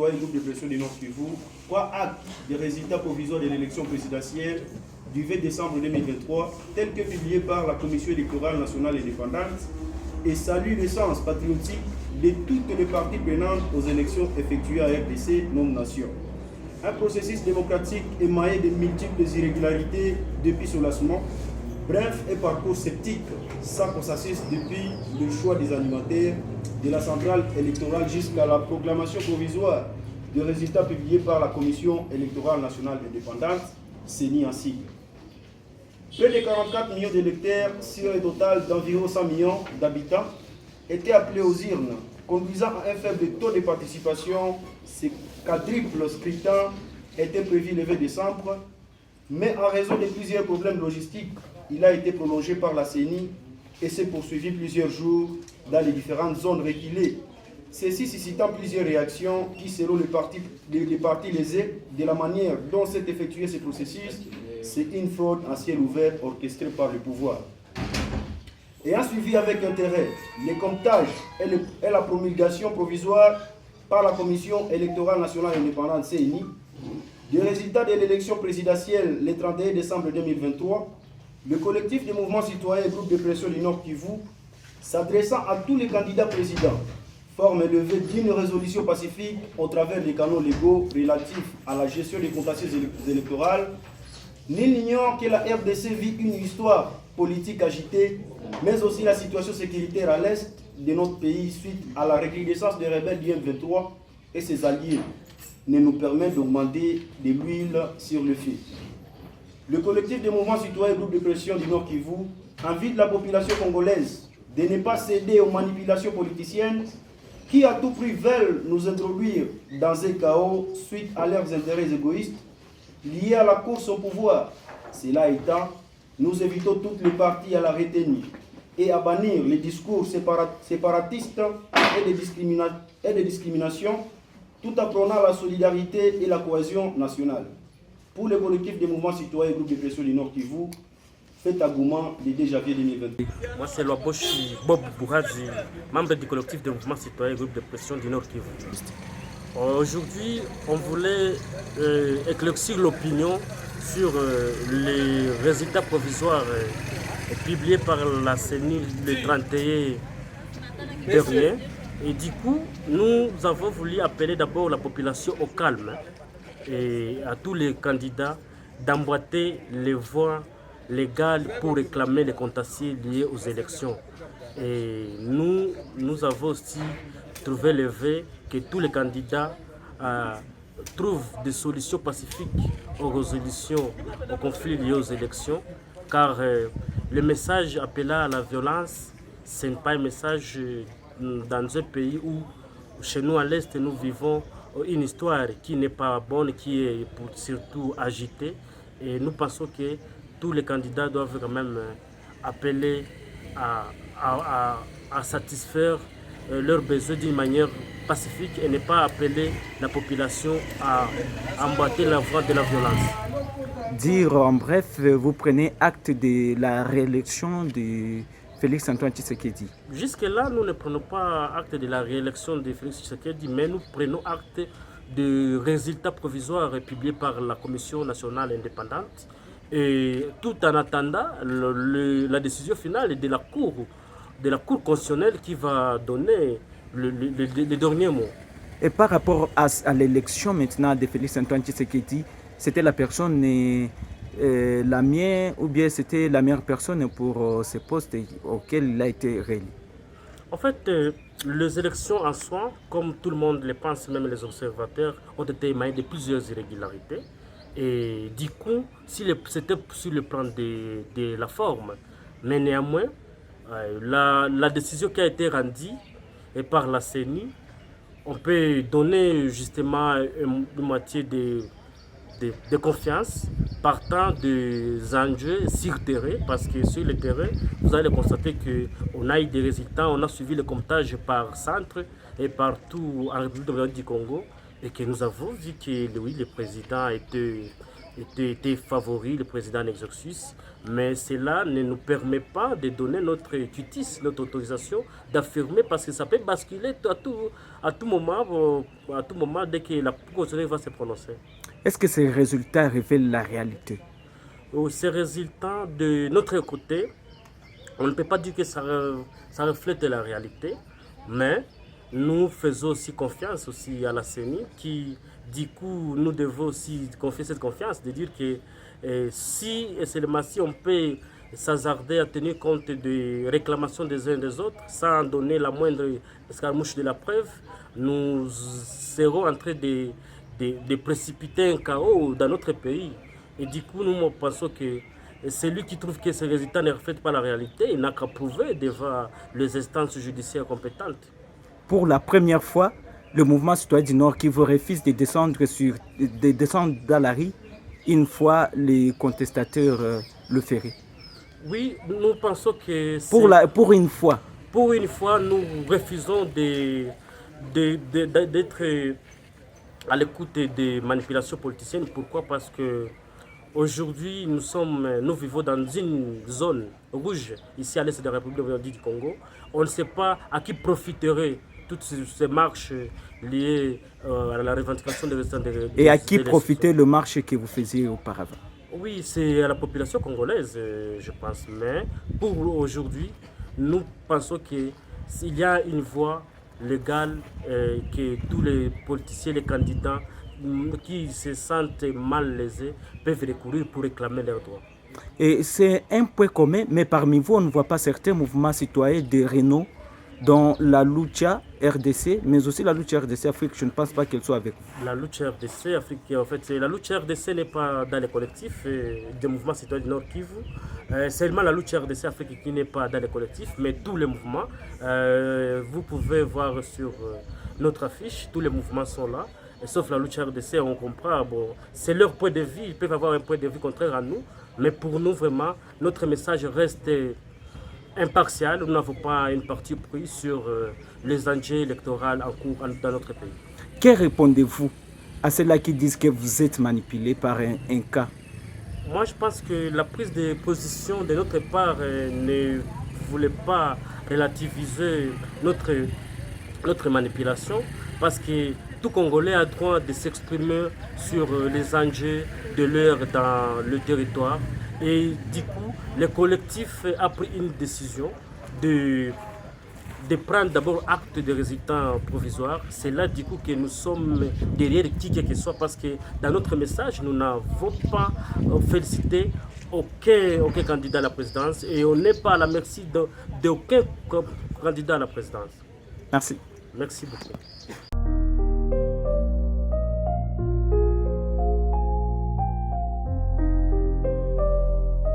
citoyen groupe de pression du Nord Kivu, prend acte des résultats provisoires de l'élection présidentielle du 20 décembre 2023, tel que publié par la Commission électorale nationale indépendante, et salue le sens patriotique de toutes les parties prenantes aux élections effectuées à RDC non-nation. Un processus démocratique émaillé de multiples irrégularités depuis son lancement, bref, un parcours sceptique sans consensus depuis le choix des animateurs de la centrale électorale jusqu'à la proclamation provisoire des résultats publiés par la Commission électorale nationale indépendante, CENI en sigle. Près de 44 millions d'électeurs sur un total d'environ 100 millions d'habitants étaient appelés aux urnes, conduisant à un faible taux de participation. Ces quadruples scrutins étaient prévus le 20 décembre, mais en raison de plusieurs problèmes logistiques, il a été prolongé par la CENI et s'est poursuivi plusieurs jours dans les différentes zones reculées. Ceci suscitant plusieurs réactions qui, selon les partis lésés, de la manière dont s'est effectué ce processus, c'est une fraude en ciel ouvert orchestrée par le pouvoir. Ayant suivi avec intérêt les comptages et la promulgation provisoire par la Commission électorale nationale indépendante CENI des résultats de l'élection présidentielle le 31 décembre 2023, le collectif des mouvements citoyens et groupes de pression du Nord Kivu, s'adressant à tous les candidats présidents, forme le vœu d'une résolution pacifique au travers des canaux légaux relatifs à la gestion des contentieux électorales. Nul n'ignore que la RDC vit une histoire politique agitée, mais aussi la situation sécuritaire à l'est de notre pays suite à la recrudescence des rebelles du M23 et ses alliés ne nous permet d'augmenter de l'huile sur le feu. Le collectif des mouvements citoyens et groupes de pression du Nord Kivu invite la population congolaise de ne pas céder aux manipulations politiciennes qui à tout prix veulent nous introduire dans un chaos suite à leurs intérêts égoïstes liés à la course au pouvoir. Cela étant, nous évitons toutes les parties à la retenue et à bannir les discours séparatistes et de discrimination, tout en prônant la solidarité et la cohésion nationale. Pour le collectif des mouvements citoyens et groupes de pression du Nord Kivu, fait à Gouman le 2 janvier 2022. Moi, c'est Loaboshi Bob Bourazi, membre du collectif des mouvements citoyens et groupes de pression du Nord Kivu. Aujourd'hui, on voulait éclaircir l'opinion sur les résultats provisoires publiés par la CENI le 31 dernier. Et du coup, nous avons voulu appeler d'abord la population au calme et à tous les candidats d'emboîter les voies légales pour réclamer les contentieux liés aux élections. Et nous avons aussi trouvé le vœu que tous les candidats trouvent des solutions pacifiques aux résolutions, aux conflits liés aux élections, car le message appelant à la violence, ce n'est pas un message dans un pays où, chez nous à l'Est, nous vivons une histoire qui n'est pas bonne, qui est surtout agitée. Et nous pensons que tous les candidats doivent quand même appeler à satisfaire leurs besoins d'une manière pacifique et ne pas appeler la population à emboîter la voie de la violence. Dire en bref, vous prenez acte de la réélection de Félix Antoine Tshisekedi. Jusque-là, nous ne prenons pas acte de la réélection de Félix Tshisekedi, mais nous prenons acte des résultats provisoires publiés par la Commission nationale indépendante, et tout en attendant la décision finale de la Cour constitutionnelle qui va donner le dernier mot. Et par rapport à l'élection maintenant de Félix Antoine Tshisekedi, c'était la personne la mienne, ou bien c'était la meilleure personne pour ce poste auquel il a été réélu? En fait, les élections en soi, comme tout le monde le pense, même les observateurs, ont été émaillées de plusieurs irrégularités. Et du coup, c'était sur le plan de la forme. Mais néanmoins, la décision qui a été rendue par la CENI, on peut donner justement une moitié de confiance partant des enjeux sur terrain, parce que sur le terrain, vous allez constater qu'on a eu des résultats, on a suivi le comptage par centre et partout en République démocratique du Congo, et que nous avons vu que oui, le président a été était favori, le président en exercice, mais cela ne nous permet pas de donner notre cutis, notre autorisation d'affirmer, parce que ça peut basculer à tout moment dès que la Cour constitutionnelle va se prononcer. Est-ce que ces résultats révèlent la réalité? Ces résultats, de notre côté, on ne peut pas dire que ça reflète la réalité, mais nous faisons aussi confiance aussi à la CENI qui, du coup, nous devons aussi confier cette confiance, de dire que si et seulement si on peut s'hasarder à tenir compte des réclamations des uns et des autres, sans donner la moindre escarmouche de la preuve, nous serons en train de précipiter un chaos dans notre pays. Et du coup, nous pensons que celui qui trouve que ces résultats ne reflètent pas la réalité, il n'a qu'à prouver devant les instances judiciaires compétentes. Pour la première fois, le mouvement citoyen du Nord Kivu refuse de descendre dans la rue une fois les contestataires le feraient. Oui, nous pensons que pour une fois. Pour une fois, nous refusons d'être à l'écoute des manipulations politiciennes. Pourquoi? Parce que aujourd'hui, nous vivons dans une zone rouge, ici à l'est de la République démocratique du Congo. On ne sait pas à qui profiteraient toutes ces marches liées à la revendication des restants des... Et à qui profitait le marche que vous faisiez auparavant? Oui, c'est à la population congolaise, je pense. Mais pour aujourd'hui, nous pensons qu'il y a une voie légale que tous les politiciens, les candidats qui se sentent mal lésés peuvent recourir pour réclamer leurs droits. Et c'est un point commun, mais parmi vous, on ne voit pas certains mouvements citoyens de renom dans la Lucha RDC, mais aussi la Lucha RDC Afrique. Je ne pense pas qu'elle soit avec vous. La Lucha RDC Afrique, en fait, la Lucha RDC n'est pas dans les collectifs des mouvements citoyens du Nord Kivu. Seulement la Lucha RDC Afrique qui n'est pas dans les collectifs, mais tous les mouvements. Vous pouvez voir sur notre affiche, tous les mouvements sont là. Et sauf la Lucha RDC, on comprend, bon, c'est leur point de vue, ils peuvent avoir un point de vue contraire à nous, mais pour nous vraiment, notre message reste impartial. Nous n'avons pas une partie prise sur les enjeux électoraux en cours dans notre pays. Que répondez-vous à ceux-là qui disent que vous êtes manipulé par un cas? Moi, je pense que la prise de position de notre part ne voulait pas relativiser notre manipulation, parce que tout Congolais a droit de s'exprimer sur les enjeux de l'heure dans le territoire. Et du coup, le collectif a pris une décision de prendre d'abord acte des résultats provisoires. C'est là du coup que nous sommes derrière qui que ce soit, parce que dans notre message, nous n'avons pas félicité aucun candidat à la présidence et on n'est pas à la merci d'aucun candidat à la présidence. Merci. Merci beaucoup.